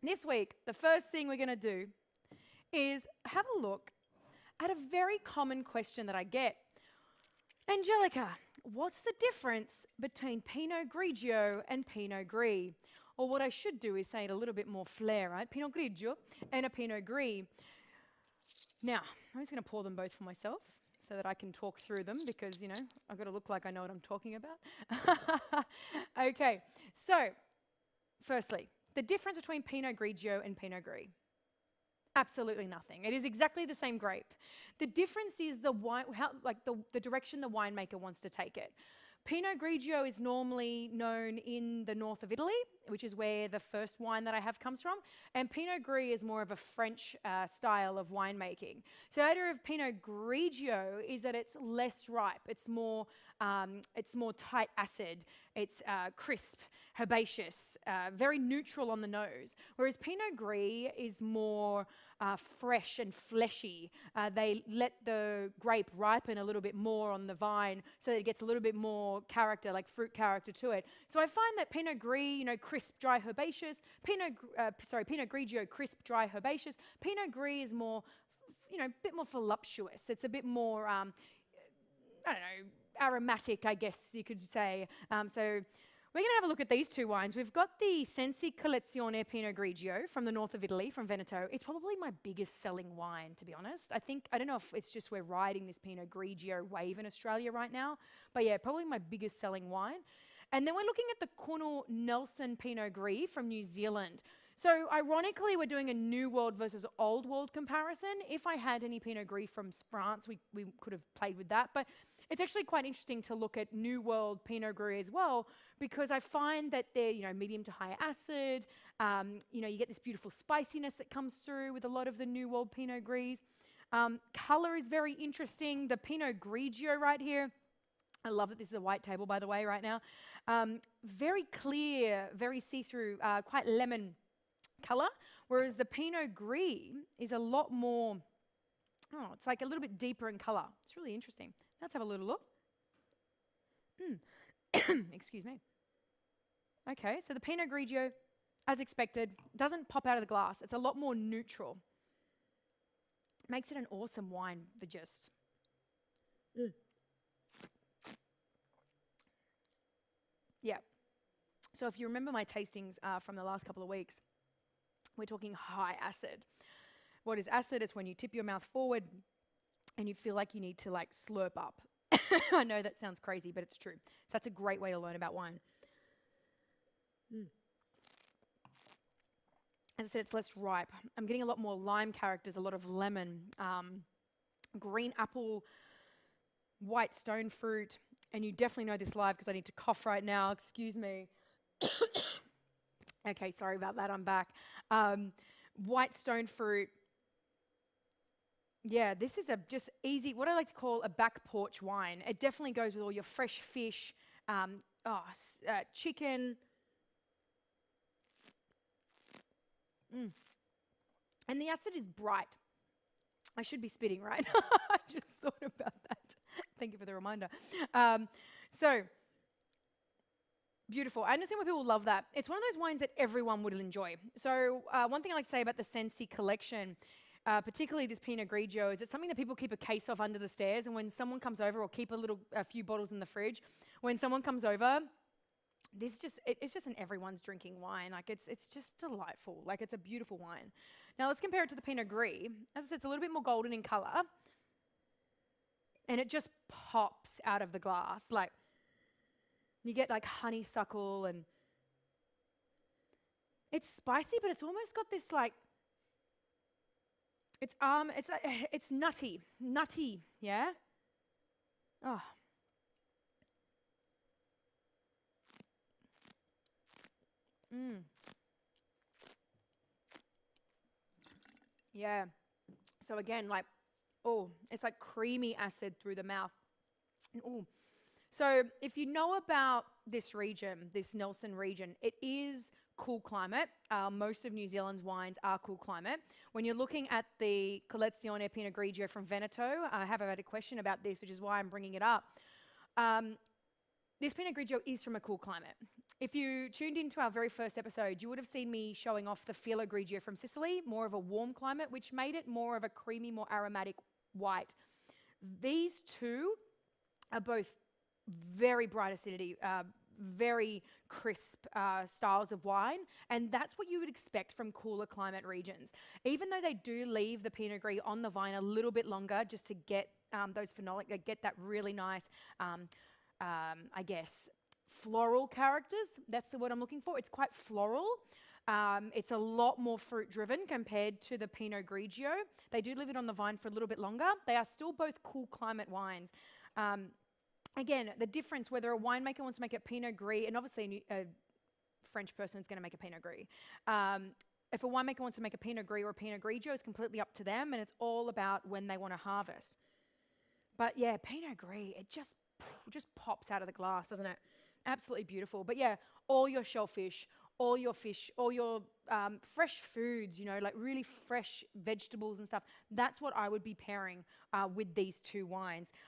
This week, the first thing we're going to do is have a look at a very common question that I get. Angelica, what's the difference between Pinot Grigio and Pinot Gris? Or what I should do is say it a little bit more flair, right? Pinot Grigio and a Pinot Gris. Now, I'm just going to pour them both for myself so that I can talk through them because, you know, I've got to look like I know what I'm talking about. Okay, so firstly, the difference between Pinot Grigio and Pinot Gris. Absolutely nothing. It is exactly the same grape. The difference is the direction the winemaker wants to take it. Pinot Grigio is normally known in the north of Italy, which is where the first wine that I have comes from, and Pinot Gris is more of a French style of winemaking. So the idea of Pinot Grigio is that it's less ripe, it's more tight acid, it's crisp, herbaceous, very neutral on the nose, whereas Pinot Gris is more fresh and fleshy. They let the grape ripen a little bit more on the vine so that it gets a little bit more character, like fruit character to it. So I find that Pinot Gris, you know, crisp, dry, herbaceous. Pinot Grigio, crisp, dry, herbaceous. Pinot Gris is more, you know, a bit more voluptuous. It's a bit more, I don't know, aromatic, I guess you could say. So we're going to have a look at these two wines. We've got the Sensi Collezione Pinot Grigio from the north of Italy, from Veneto. It's probably my biggest selling wine, to be honest. I don't know if it's just we're riding this Pinot Grigio wave in Australia right now, but yeah, probably my biggest selling wine. And then we're looking at the Cornell Nelson Pinot Gris from New Zealand. So ironically, we're doing a New World versus Old World comparison. If I had any Pinot Gris from France, we could have played with that. But it's actually quite interesting to look at New World Pinot Gris as well, because I find that they're, you know, medium to high acid. You know, you get this beautiful spiciness that comes through with a lot of the New World Pinot Gris. Color is very interesting. The Pinot Grigio right here, I love that this is a white table, by the way, right now. Very clear, very see-through, quite lemon color, whereas the Pinot Gris is a lot more, it's like a little bit deeper in color. It's really interesting. Let's have a little look. Excuse me. Okay, so the Pinot Grigio, as expected, doesn't pop out of the glass. It's a lot more neutral. Makes it an awesome wine for just. Yeah. So if you remember my tastings from the last couple of weeks, we're talking high acid. What is acid? It's when you tip your mouth forward and you feel like you need to like slurp up. I know that sounds crazy, but it's true. So that's a great way to learn about wine. As I said, it's less ripe. I'm getting a lot more lime characters, a lot of lemon, green apple, white stone fruit, and you definitely know this live because I need to cough right now. Excuse me. Okay, sorry about that. I'm back. White stone fruit. Yeah, this is a just easy, what I like to call a back porch wine. It definitely goes with all your fresh fish, chicken. And the acid is bright. I should be spitting, right? I just thought about that. Thank you for the reminder. So, beautiful. I understand why people love that. It's one of those wines that everyone would enjoy. So, one thing I like to say about the Sensi collection, particularly this Pinot Grigio, is it's something that people keep a case of under the stairs, and when someone comes over, or keep a few bottles in the fridge, when someone comes over, it's just an everyone's drinking wine. Like it's just delightful. Like it's a beautiful wine. Now let's compare it to the Pinot Gris. As I said, it's a little bit more golden in color, and it just pops out of the glass. Like you get like honeysuckle, and it's spicy, but it's almost got this like it's nutty, yeah. Oh. Yeah. So again, like, it's like creamy acid through the mouth. So if you know about this region, this Nelson region, it is cool climate. Most of New Zealand's wines are cool climate. When you're looking at the Collezione Pinot Grigio from Veneto, I have had a question about this, which is why I'm bringing it up. This Pinot Grigio is from a cool climate. If you tuned into our very first episode, you would have seen me showing off the Filo Grigio from Sicily, more of a warm climate, which made it more of a creamy, more aromatic white. These two are both very bright acidity, very crisp styles of wine, and that's what you would expect from cooler climate regions. Even though they do leave the Pinot Gris on the vine a little bit longer just to get those phenolic, get that really nice, I guess, floral characters. That's the word I'm looking for. It's quite floral. It's a lot more fruit driven compared to the Pinot Grigio. They do leave it on the vine for a little bit longer. They are still both cool climate wines. Again, the difference whether a winemaker wants to make a Pinot Gris, and obviously a French person is going to make a Pinot Gris. If a winemaker wants to make a Pinot Gris or a Pinot Grigio, it's completely up to them, and it's all about when they want to harvest. But yeah, Pinot Gris, it just pops out of the glass, doesn't it? Absolutely beautiful. But yeah, all your shellfish, all your fish, all your fresh foods, like really fresh vegetables and stuff. That's what I would be pairing with these two wines.